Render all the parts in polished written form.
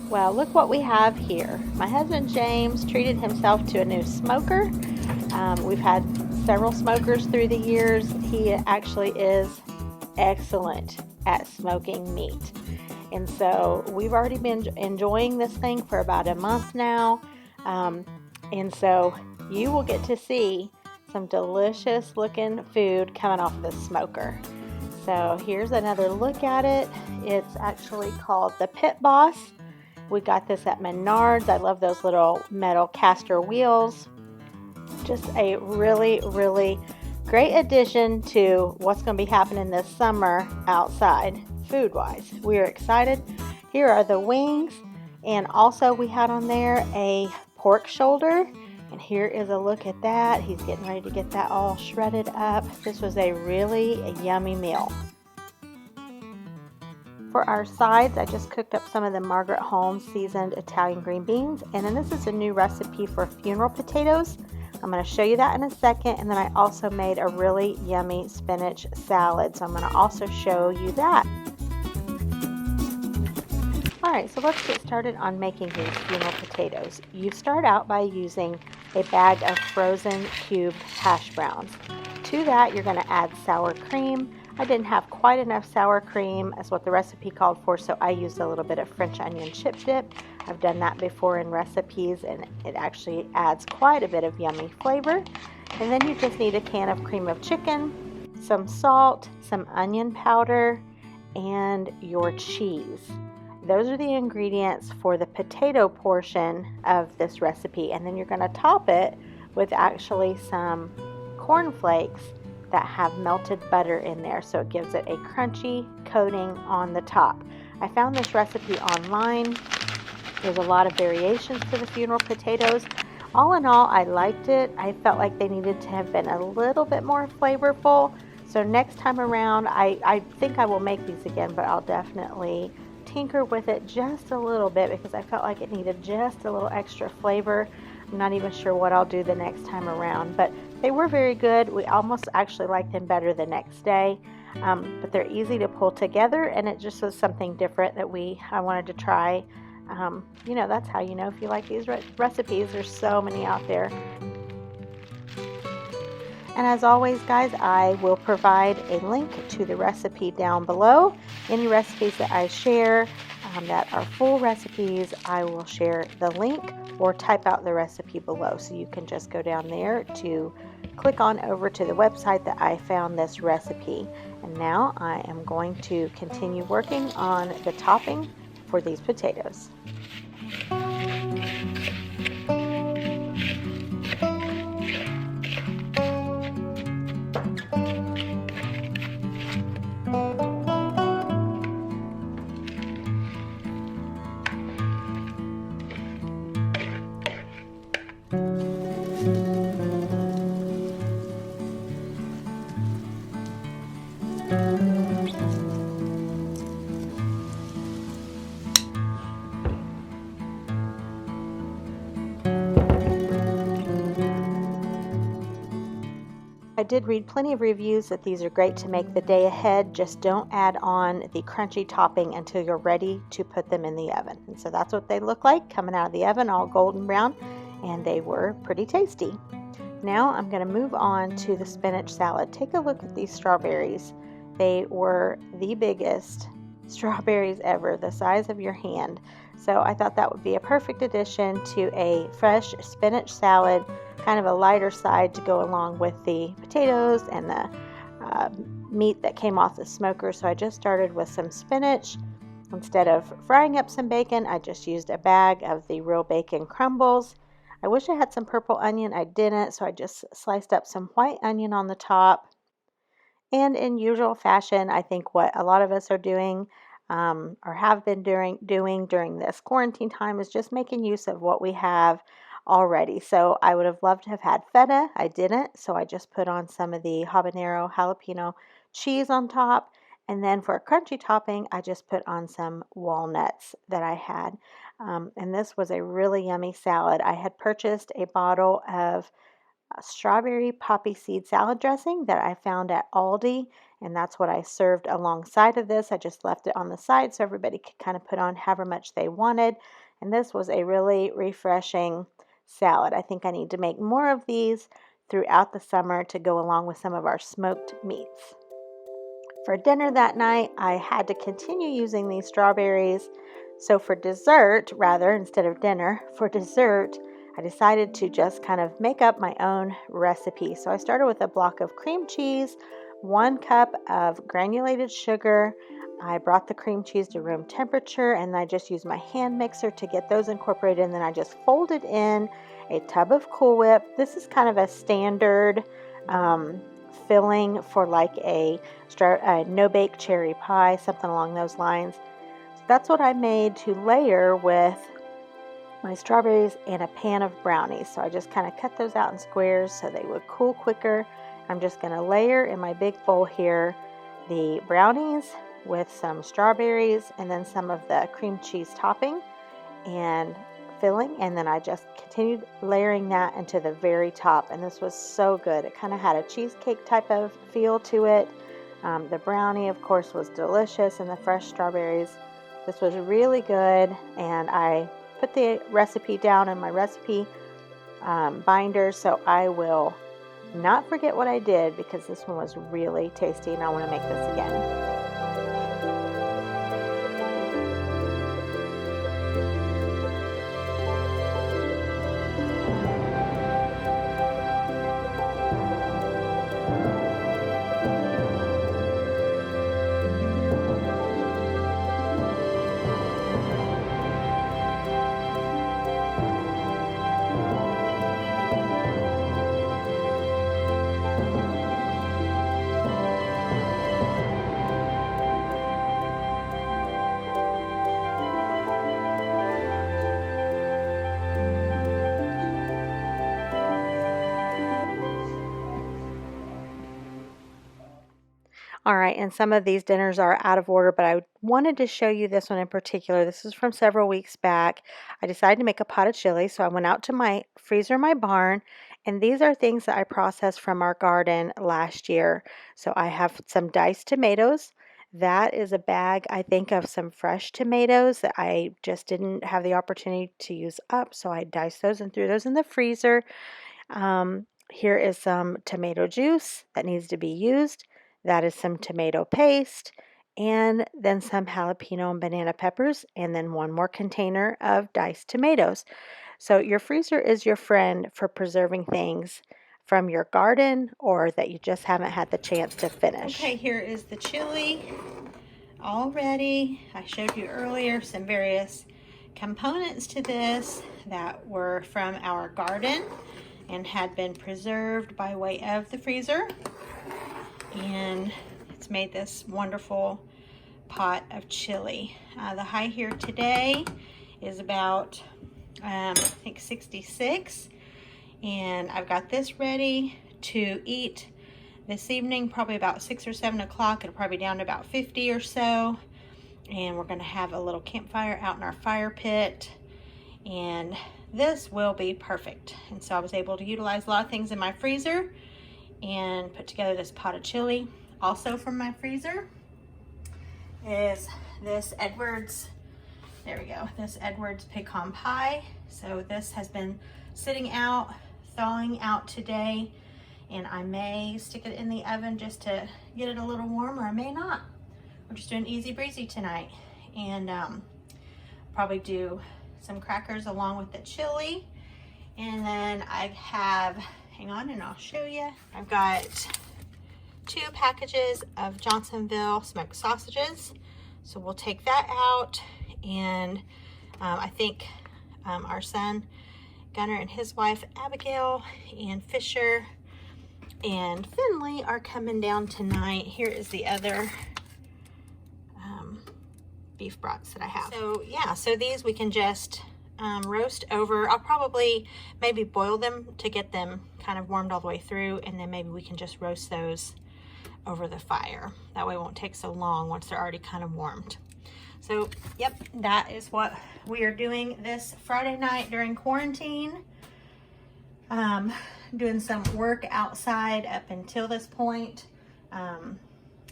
Well, look what we have here. My husband James treated himself to a new smoker. We've had several smokers through the years. He actually is excellent at smoking meat. And so we've already been enjoying this thing for about a month now. Um, and so you will get to see some delicious looking food coming off the smoker. So here's another look at it. It's actually called the Pit Boss. We got this at Menards. I love those little metal caster wheels. Just a really, really great addition to what's going to be happening this summer outside, food-wise. We are excited. Here are the wings, and also we had on there a pork shoulder, and here is a look at that. He's getting ready to get that all shredded up. This was a really yummy meal. For our sides, I just cooked up some of the Margaret Holmes seasoned Italian green beans, and then this is a new recipe for funeral potatoes. I'm going to show you that in a second, and then I also made a really yummy spinach salad, so I'm going to also show you that. Alright, so let's get started on making these funeral potatoes. You start out by using a bag of frozen cubed hash browns. To that, you're going to add sour cream. I didn't have quite enough sour cream as what the recipe called for, so I used a little bit of French onion chip dip. I've done that before in recipes, and it actually adds quite a bit of yummy flavor. And then you just need a can of cream of chicken, some salt, some onion powder, and your cheese. Those are the ingredients for the potato portion of this recipe, and then you're going to top it with actually some corn flakes that have melted butter in there, so it gives it a crunchy coating on the top. I found this recipe online. There's a lot of variations to the funeral potatoes. All in all, I liked it. I felt like they needed to have been a little bit more flavorful, so next time around I think I will make these again, but I'll definitely tinker with it just a little bit because I felt like it needed just a little extra flavor. I'm not even sure what I'll do the next time around, but they were very good. We almost actually liked them better the next day, but they're easy to pull together, and it just was something different that I wanted to try. That's how you know if you like these recipes. There's so many out there. And as always, guys, I will provide a link to the recipe down below. Any recipes that I share that are full recipes, I will share the link or type out the recipe below. So you can just go down there to click on over to the website that I found this recipe. And now I am going to continue working on the topping for these potatoes. I did read plenty of reviews that these are great to make the day ahead. Just don't add on the crunchy topping until you're ready to put them in the oven. And so that's what they look like coming out of the oven, all golden brown, and they were pretty tasty. Now I'm going to move on to the spinach salad. Take a look at these strawberries. They were the biggest strawberries ever, the size of your hand. So I thought that would be a perfect addition to a fresh spinach salad, kind of a lighter side to go along with the potatoes and the meat that came off the smoker. So I just started with some spinach. Instead of frying up some bacon, I just used a bag of the real bacon crumbles. I wish I had some purple onion. I didn't, so I just sliced up some white onion on the top. And in usual fashion, I think what a lot of us are doing or have been doing during this quarantine time is just making use of what we have already. So I would have loved to have had feta. I didn't, so I just put on some of the habanero jalapeno cheese on top. And then for a crunchy topping, I just put on some walnuts that I had. And this was a really yummy salad. I had purchased a bottle of strawberry poppy seed salad dressing that I found at Aldi, and that's what I served alongside of this. I just left it on the side so everybody could kind of put on however much they wanted, and this was a really refreshing salad. I think I need to make more of these throughout the summer to go along with some of our smoked meats. For dinner that night, I had to continue using these strawberries. So for dessert, rather, instead of dinner, for dessert, I decided to just kind of make up my own recipe. So I started with a block of cream cheese, 1 cup of granulated sugar. I brought the cream cheese to room temperature, and I just used my hand mixer to get those incorporated. And then I just folded in a tub of Cool Whip. This is kind of a standard filling for like a no-bake cherry pie, something along those lines. So that's what I made to layer with my strawberries and a pan of brownies. So I just kind of cut those out in squares so they would cool quicker. I'm just going to layer in my big bowl here the brownies with some strawberries and then some of the cream cheese topping and filling, and then I just continued layering that into the very top, and this was so good. It kind of had a cheesecake type of feel to it. The brownie, of course, was delicious, and the fresh strawberries. This was really good, and I put the recipe down in my recipe binder, so I will not forget what I did because this one was really tasty, and I want to make this again. All right, and some of these dinners are out of order, but I wanted to show you this one in particular. This is from several weeks back. I decided to make a pot of chili, so I went out to my freezer in my barn, and these are things that I processed from our garden last year. So I have some diced tomatoes. That is a bag, I think, of some fresh tomatoes that I just didn't have the opportunity to use up, so I diced those and threw those in the freezer. Here is some tomato juice that needs to be used. That is some tomato paste, and then some jalapeno and banana peppers, and then one more container of diced tomatoes. So your freezer is your friend for preserving things from your garden or that you just haven't had the chance to finish. Okay, here is the chili all ready. I showed you earlier some various components to this that were from our garden and had been preserved by way of the freezer. And it's made this wonderful pot of chili. The high here today is about, I think 66. And I've got this ready to eat this evening, probably about 6 or 7 o'clock. It'll probably be down to about 50 or so. And we're gonna have a little campfire out in our fire pit. And this will be perfect. And so I was able to utilize a lot of things in my freezer and put together this pot of chili. Also from my freezer is this Edwards, there we go, this Edwards pecan pie. So this has been sitting out, thawing out today, and I may stick it in the oven just to get it a little warm, or I may not. We're just doing easy breezy tonight. And probably do some crackers along with the chili. And then I have, hang on and I'll show you. I've got 2 packages of Johnsonville smoked sausages. So we'll take that out. And I think our son Gunnar and his wife Abigail and Fisher and Finley are coming down tonight. Here is the other beef brats that I have. So yeah, so these we can just roast over. I'll probably maybe boil them to get them kind of warmed all the way through, and then maybe we can just roast those over the fire. That way it won't take so long once they're already kind of warmed. So yep, that is what we are doing this Friday night during quarantine. Doing some work outside up until this point.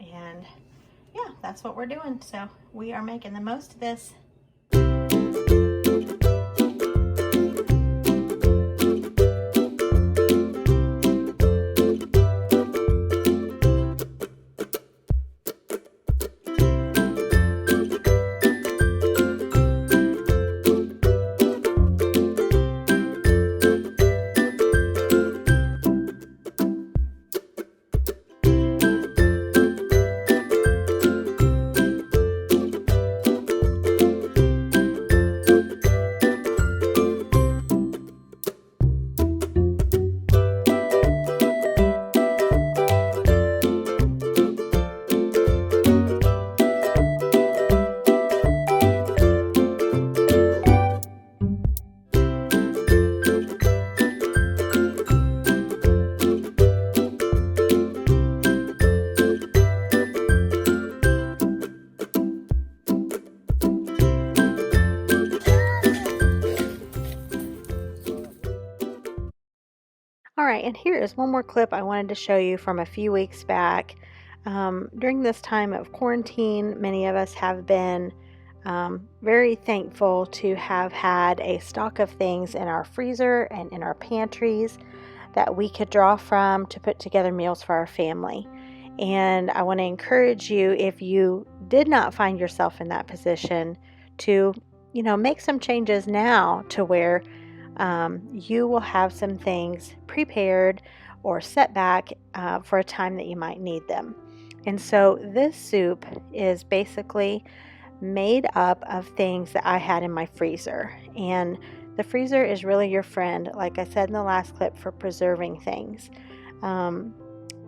And yeah, that's what we're doing. So we are making the most of this. All right, and here is one more clip I wanted to show you from a few weeks back. During this time of quarantine, many of us have been very thankful to have had a stock of things in our freezer and in our pantries that we could draw from to put together meals for our family. And I want to encourage you, if you did not find yourself in that position, to make some changes now to where you will have some things prepared or set back for a time that you might need them. And so this soup is basically made up of things that I had in my freezer. And the freezer is really your friend, like I said in the last clip, for preserving things.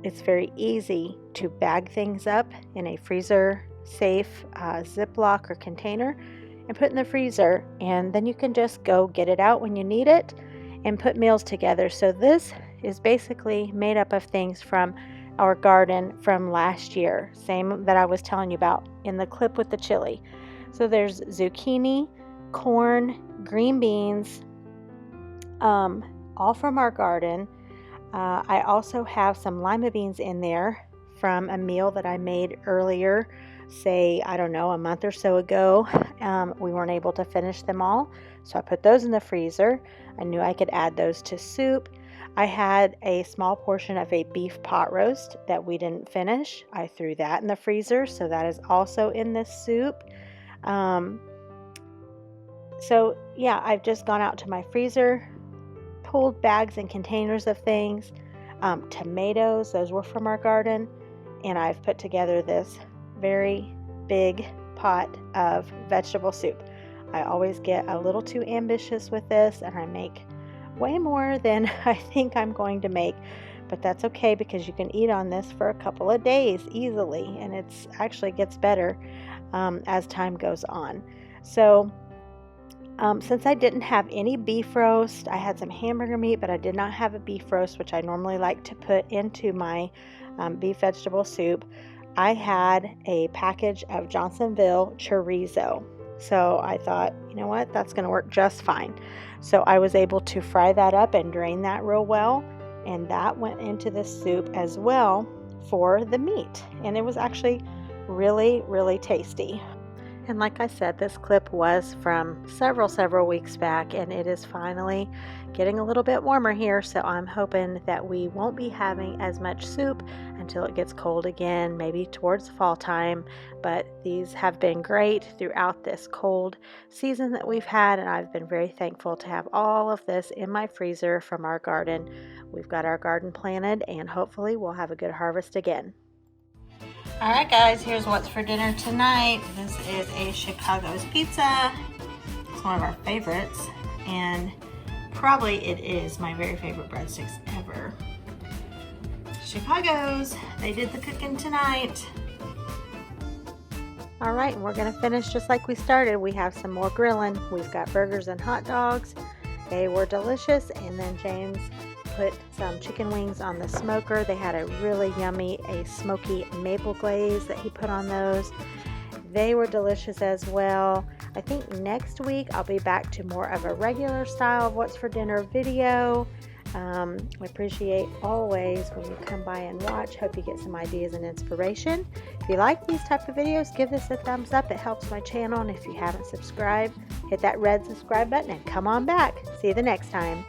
It's very easy to bag things up in a freezer safe Ziploc or container and put in the freezer, and then you can just go get it out when you need it and put meals together. So this is basically made up of things from our garden from last year, same that I was telling you about in the clip with the chili. So there's zucchini, corn, green beans, all from our garden. I also have some lima beans in there from a meal that I made earlier, say, I don't know, a month or so ago. We weren't able to finish them all, so I put those in the freezer. I knew I could add those to soup. I had a small portion of a beef pot roast that we didn't finish. I threw that in the freezer, so that is also in this soup. So yeah, I've just gone out to my freezer, pulled bags and containers of things. Tomatoes, those were from our garden, and I've put together this very big pot of vegetable soup. I always get a little too ambitious with this, and I make way more than I think I'm going to make, but that's okay because you can eat on this for a couple of days easily, and it's actually gets better as time goes on. So since I didn't have any beef roast, I had some hamburger meat, but I did not have a beef roast, which I normally like to put into my beef vegetable soup. I had a package of Johnsonville chorizo. So I thought, you know what, that's going to work just fine. So I was able to fry that up and drain that real well, and that went into the soup as well for the meat. And it was actually really, really tasty. And like I said, this clip was from several weeks back, and it is finally getting a little bit warmer here, so I'm hoping that we won't be having as much soup until it gets cold again, maybe towards fall time. But these have been great throughout this cold season that we've had, and I've been very thankful to have all of this in my freezer from our garden. We've got our garden planted, and hopefully we'll have a good harvest again. All right, guys, here's what's for dinner tonight. This is a Chicago's pizza. It's one of our favorites, and probably it is my very favorite breadsticks ever. Chicago's, they did the cooking tonight. All right, and we're gonna finish just like we started. We have some more grilling. We've got burgers and hot dogs. They were delicious, and then James put some chicken wings on the smoker. They had a really yummy, a smoky maple glaze that he put on those. They were delicious as well. I think next week I'll be back to more of a regular style of what's for dinner video. I appreciate always when you come by and watch. Hope you get some ideas and inspiration. If you like these type of videos, give this a thumbs up. It helps my channel. And if you haven't subscribed, hit that red subscribe button and come on back. See you the next time.